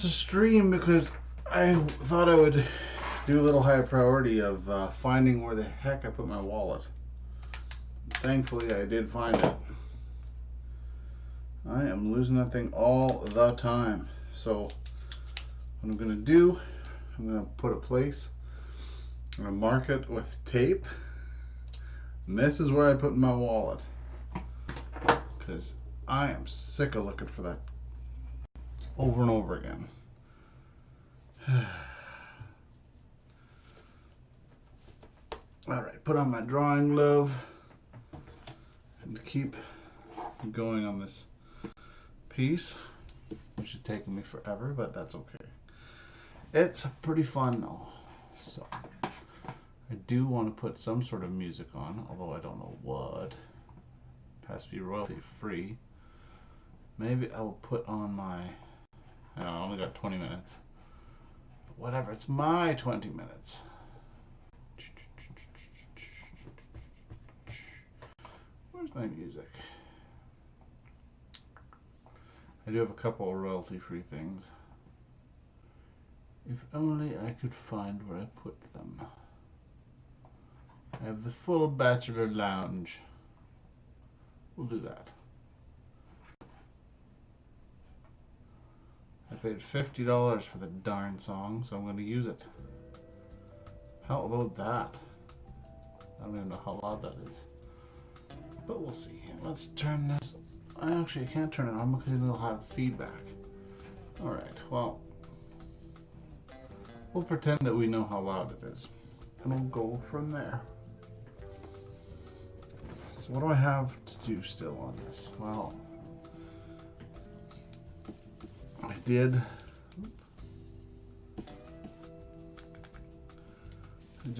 chance to stream because I thought I would do a little higher priority of finding where the heck I put my wallet. Thankfully, I did find it. I am losing that thing all the time. So what I'm going to do, I'm going to put a place. I'm going to mark it with tape. And this is where I put my wallet. Because I am sick of looking for that over and over again. Alright, put on my drawing glove. And to keep going on this piece, which is taking me forever, but that's okay. It's pretty fun though. So I do want to put some sort of music on, although I don't know what. It has to be royalty free. Maybe I'll put on my, I don't know, I only got 20 minutes. But whatever, it's my 20 minutes. Where's my music? I do have a couple of royalty-free things. If only I could find where I put them. I have the full bachelor lounge. We'll do that. I paid $50 for the darn song, so I'm going to use it. How about that? I don't even know how loud that is. But we'll see. Let's turn this. Actually, I can't turn it on because it'll have feedback. Alright, well. We'll pretend that we know how loud it is. And we'll go from there. So what do I have to do still on this? Well, I did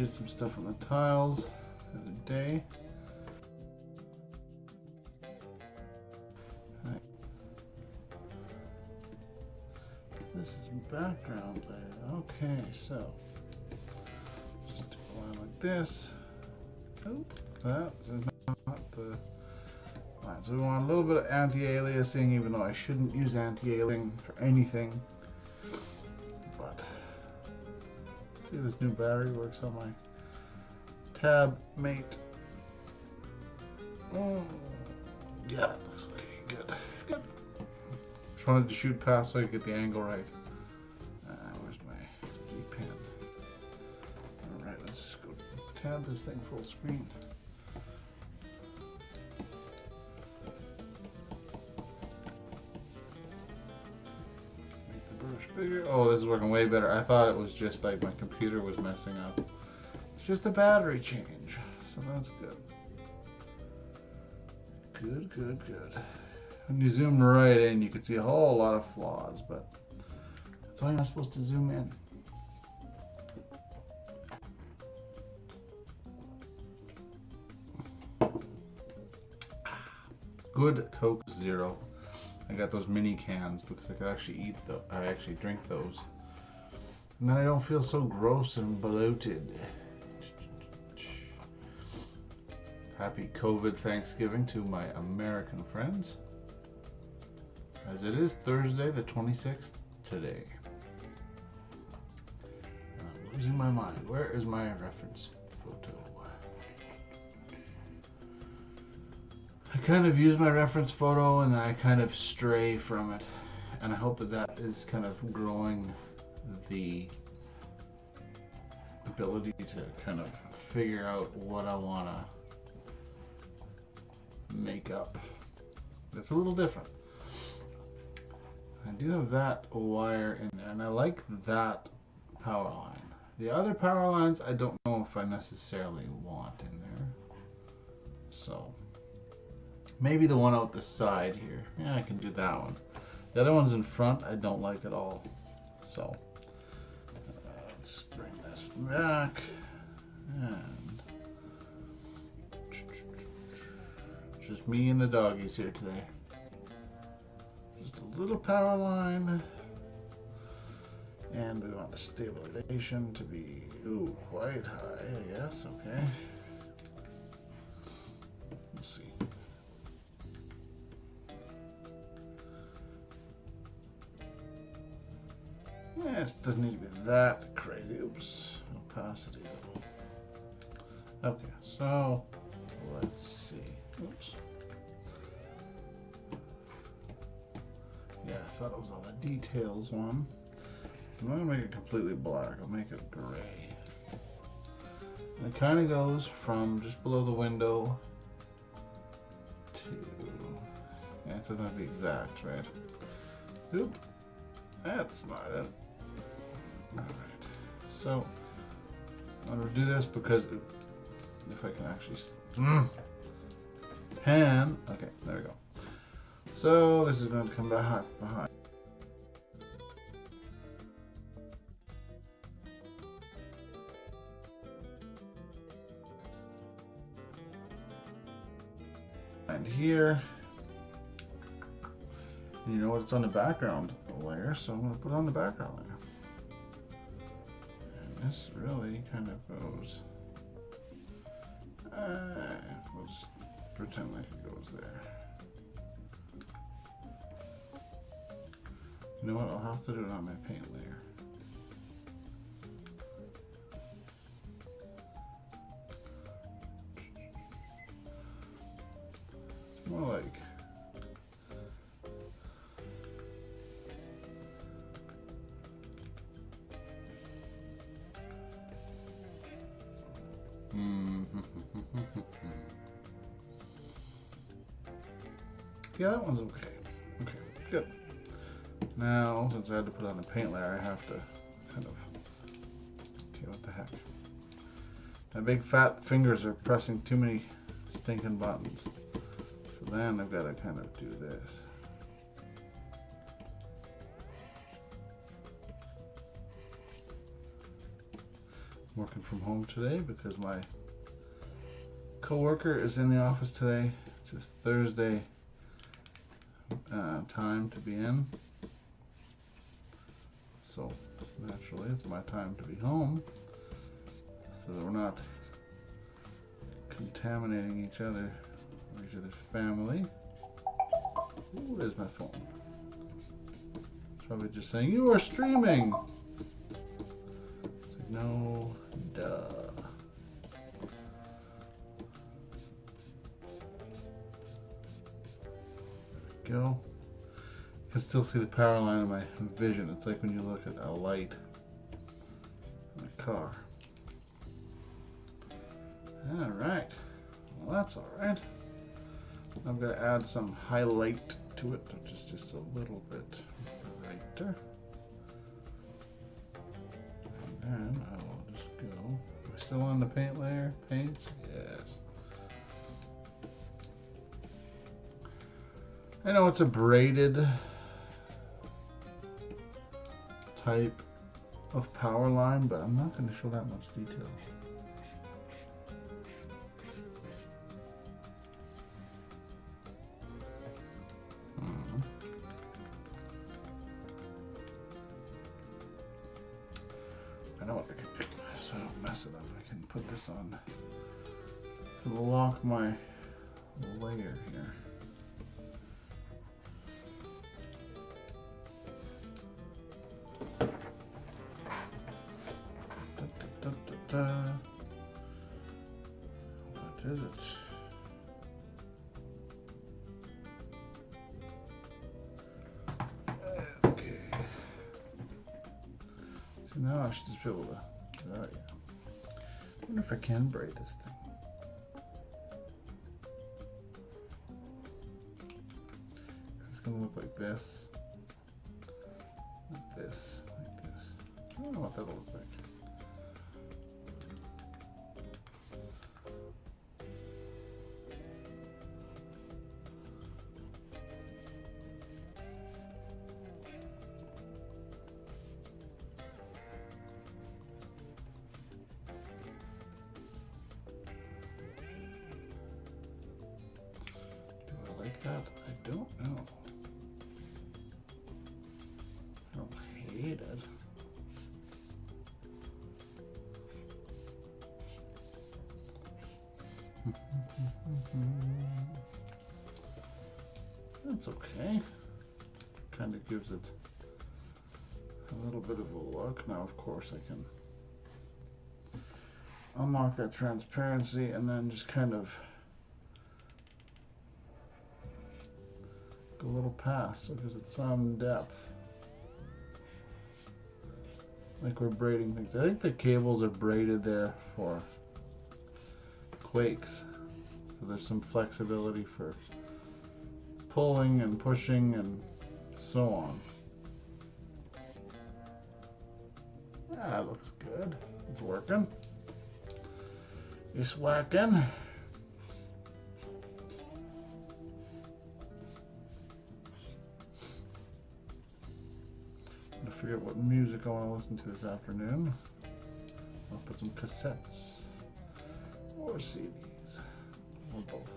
some stuff on the tiles the other day. This is background layer. Okay, so just a line like this. Oh, that is not the line. So we want a little bit of anti-aliasing, even though I shouldn't use anti-aliasing for anything. But see, this new battery works on my dammit. Oh, yeah, that looks okay. Good. Good. Just wanted to shoot past so I could get the angle right. Where's my G pen? Alright, let's just go tab this thing full screen. Make the brush bigger. Oh, this is working way better. I thought it was just like my computer was messing up. It's just a battery change, so that's good. Good, good, good. When you zoom right in, you can see a whole lot of flaws, but that's why you're not supposed to zoom in. Good Coke Zero. I got those mini cans because I could actually eat those. I actually drink those, and then I don't feel so gross and bloated. Happy COVID Thanksgiving to my American friends. As it is Thursday the 26th today. And I'm losing my mind. Where is my reference photo? I kind of use my reference photo and then I kind of stray from it. And I hope that that is kind of growing the ability to kind of figure out what I want to make up. It's a little different. I do have that wire in there, and I like that power line. The other power lines, I don't know if I necessarily want in there. So, maybe the one out the side here. Yeah, I can do that one. The other one's in front, I don't like at all. So, let's bring this back. And just me and the doggies here today. Just a little power line, and we want the stabilization to be quite high, I guess. Okay, we'll see. Yeah, it doesn't need to be that crazy. Oops, opacity level. Okay, so let's see. Oops. Yeah, I thought it was on the details one. I'm not gonna make it completely black. I'll make it gray. And it kind of goes from just below the window to. Yeah, it doesn't have to be exact, right? Oop. That's not it. Alright. So, I'm going to do this because if I can actually. Pan. Okay, there we go. So, this is going to come back behind. And here. And you know what? It's on the background layer, so I'm going to put it on the background layer. And this really kind of goes. We'll just pretend like it goes there. You know what? I'll have to do it on my paint layer. It's more like. Yeah, that one's okay. Okay, good. Now, since I had to put on a paint layer, I have to kind of. Okay, what the heck? My big fat fingers are pressing too many stinking buttons. So then I've got to kind of do this. I'm working from home today because my co-worker is in the office today. It's his Thursday time to be in. So naturally it's my time to be home so that we're not contaminating each other or each other's family. Ooh, there's my phone. It's probably just saying, you are streaming. It's like, no, duh. Go. You can still see the power line of my vision. It's like when you look at a light in a car. Alright. Well, that's alright. I'm going to add some highlight to it, which is just a little bit brighter. And then I will just go. Am I still on the paint layer? Paints? Yes. I know it's a braided type of power line, but I'm not going to show that much detail. I know what I can do, so I don't mess it up. I can put this on to lock my layer here. What is it? Okay. So now I should just be able to. Oh yeah. I wonder if I can braid this thing. It's gonna look like this. Like this. Like this. I don't know what that'll look like. That I don't know. I don't hate it. That's okay. Kind of gives it a little bit of a look. Now, of course, I can unlock that transparency and then just kind of go a little past, so because it's some depth. Like we're braiding things. I think the cables are braided there for quakes. So there's some flexibility for pulling and pushing and so on. That looks good. It's working. It's whacking. I forget what music I want to listen to this afternoon. I'll put some cassettes or CDs or both.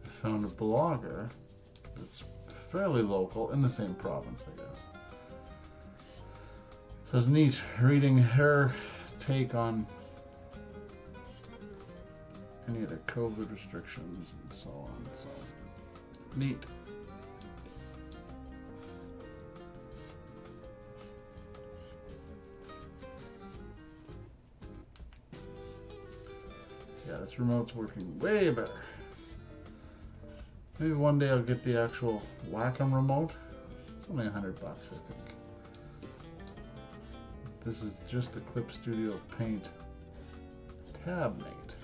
I found a blogger that's fairly local in the same province, I guess. So it's neat reading her take on any of the COVID restrictions and so on. So neat. Yeah, this remote's working way better. Maybe one day I'll get the actual Wacom remote. It's only $100, I think. This is just the Clip Studio Paint Tabmate.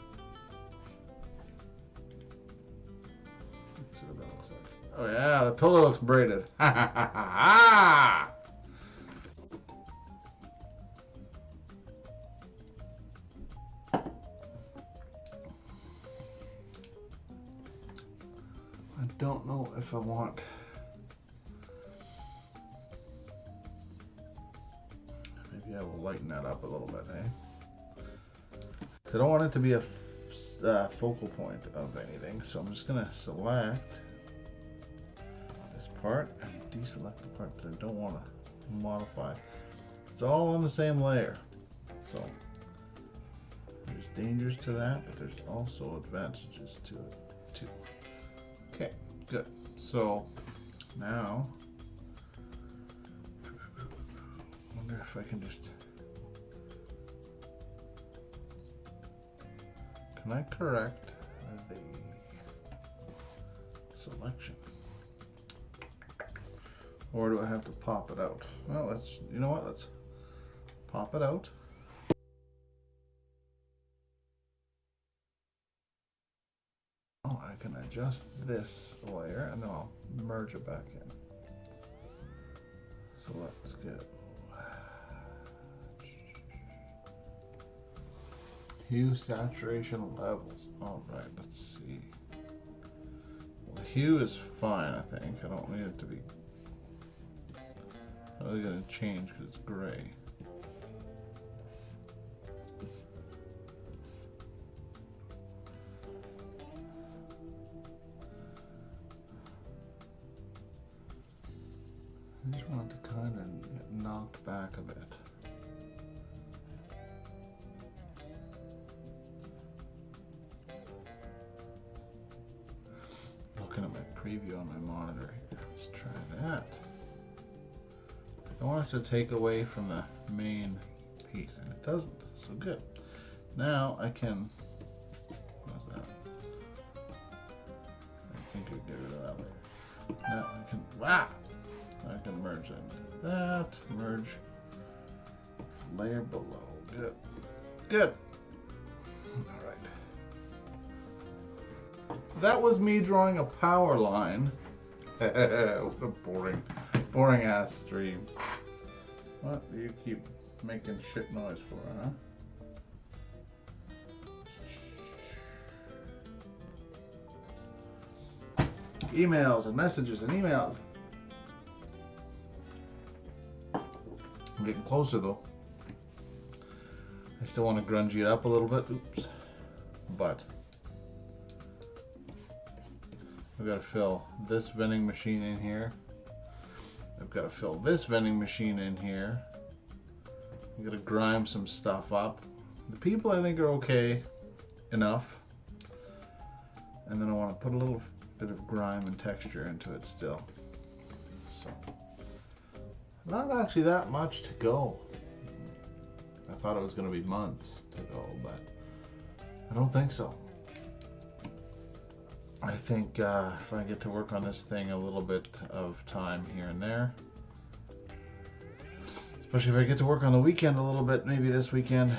Let's see what that looks like. Oh yeah, that totally looks braided. Ha ha ha ha! I don't know if I want. Maybe I will lighten that up a little bit, eh? So I don't want it to be a focal point of anything, so I'm just gonna select this part and deselect the part that I don't want to modify. It's all on the same layer, so there's dangers to that, but there's also advantages to it too. Okay, good. So now, I wonder if I can just, can I correct the selection? Or do I have to pop it out? Well, let's, you know what, let's pop it out. I can adjust this layer and then I'll merge it back in. So let's go. Hue saturation levels. All right, let's see. Well, the hue is fine, I think. I don't need it to be. I'm really gonna change because it's gray. I just want it to kind of get knocked back a bit. Looking at my preview on my monitor here. Let's try that. I want it to take away from the main piece, and it doesn't. So good. Now I can. What's that? I think I get rid of that layer. Now I can. Wow! I can merge into that, merge layer below. Good. Good. All right. That was me drawing a power line. What a boring ass stream. What do you keep making shit noise for, huh? Emails and messages and emails. I'm getting closer though. I still want to grungy it up a little bit. Oops. But I've got to fill this vending machine in here. I've got to fill this vending machine in here. I've got to grime some stuff up. The people I think are okay enough. And then I want to put a little bit of grime and texture into it still. So, not actually that much to go. I thought it was going to be months to go, but I don't think so. I think if I get to work on this thing a little bit of time here and there, especially if I get to work on the weekend a little bit, maybe this weekend,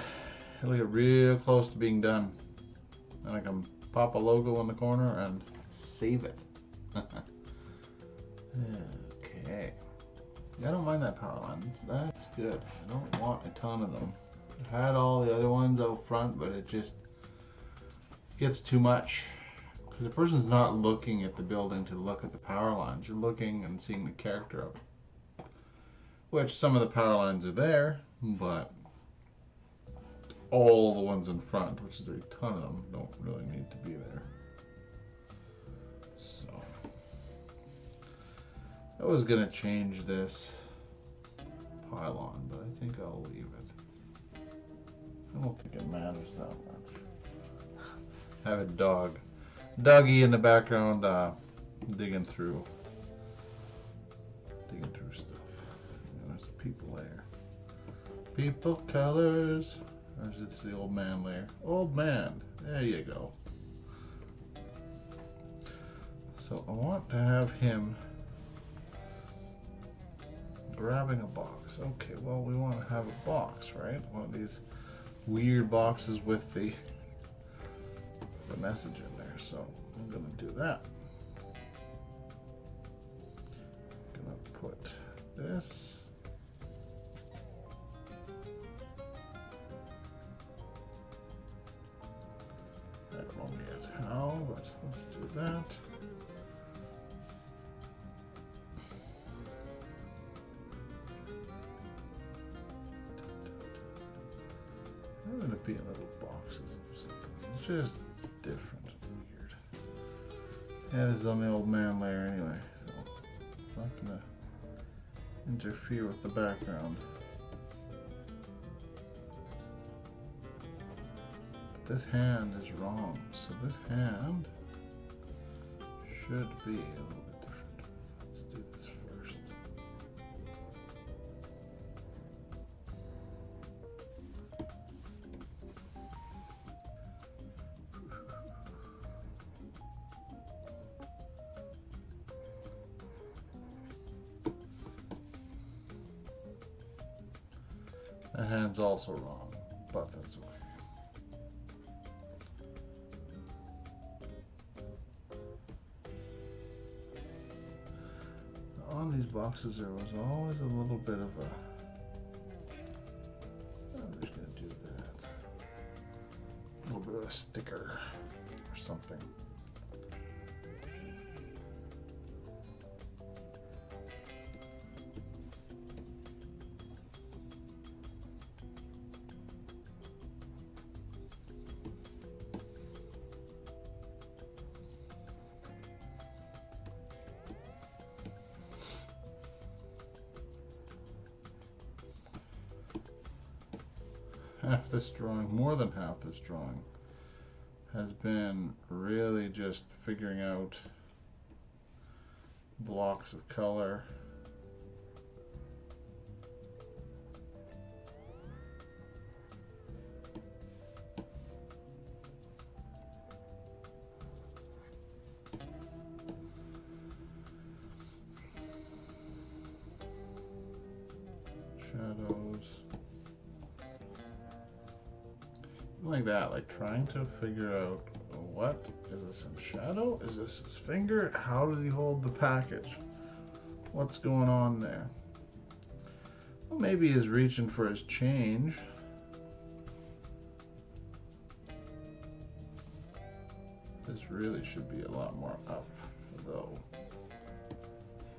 it'll get real close to being done. And I can pop a logo in the corner and save it. Okay. I don't mind that power line. That's good. I don't want a ton of them. I've had all the other ones out front, but it just gets too much. Because the person's not looking at the building to look at the power lines. You're looking and seeing the character of it. Which some of the power lines are there, but all the ones in front, which is a ton of them, don't really need to be there. So I was gonna change this pylon, but I think I'll leave it. I don't think it matters that much. I have a doggy in the background digging through stuff. There's people there. People colors. Or is it the old man layer? Old man. There you go. So I want to have him grabbing a box. Okay, well, we want to have a box, right? One of these weird boxes with the message in there. So I'm going to do that. I'm going to put this. I don't know yet how, but let's do that. How would it be in little boxes or something? It's just different and weird. Yeah, this is on the old man layer anyway, so I'm not gonna interfere with the background. This hand is wrong, so this hand should be a little bit different. Let's do this first. That hand's also wrong, but that's okay. On these boxes there was always a little bit of a, I'm just going to do that, a little bit of a sticker or something. Half this drawing, more than half this drawing, has been really just figuring out blocks of color. Shadows. Like that, like trying to figure out what is this, some shadow? Is this his finger? How does he hold the package? What's going on there? Well, maybe he's reaching for his change. This really should be a lot more up, though.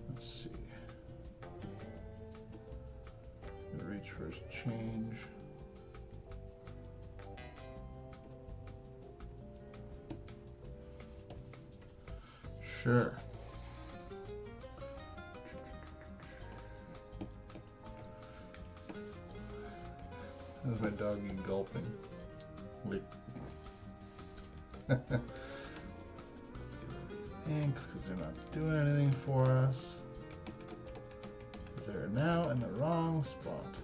Let's see. Reach for his change. Sure. There's my doggy gulping. Let's get rid of these inks because they're not doing anything for us. They're now in the wrong spot.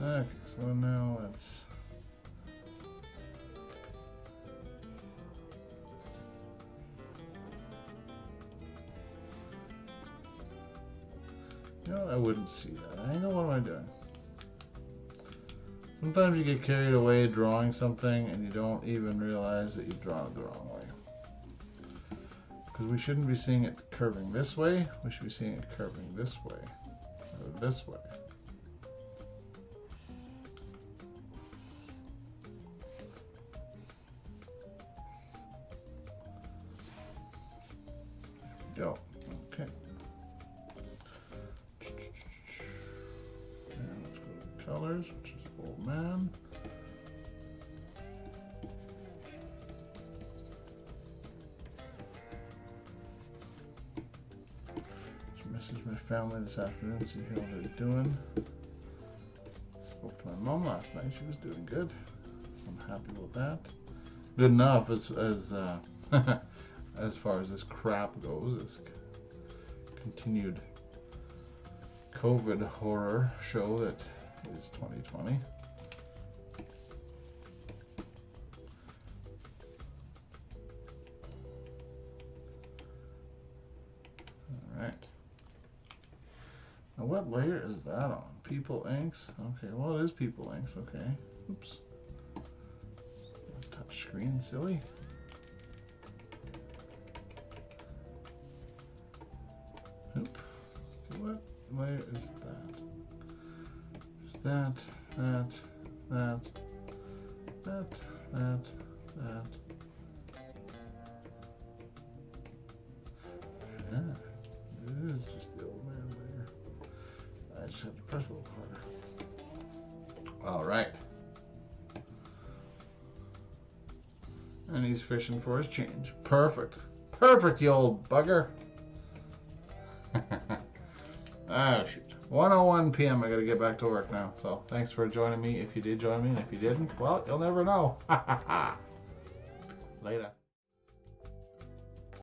Okay, so now let's I wouldn't see that angle. What am I doing? Sometimes you get carried away drawing something and you don't even realize that you've drawn it the wrong way. Because we shouldn't be seeing it curving this way. We should be seeing it curving this way. Or this way. There we go. Okay. And let's go to colors, which is Old Man. Messaged my family this afternoon to see how they're doing. Spoke to my mom last night. She was doing good. I'm happy with that. Good enough as as far as this crap goes. This continued COVID horror show that is 2020. All right. Now what layer is that on? People Inks? Okay, well it is People Inks, okay. Oops. Touch screen, silly. Oop. What layer is that? That, that, that, that, that, that. Yeah, it is just the Old Man layer. I just have to press a little harder. All right. And he's fishing for his change. Perfect. Perfect, you old bugger. Ah, shoot. 1:01 p.m. I gotta get back to work now. So thanks for joining me if you did join me. And if you didn't, well, you'll never know. Later.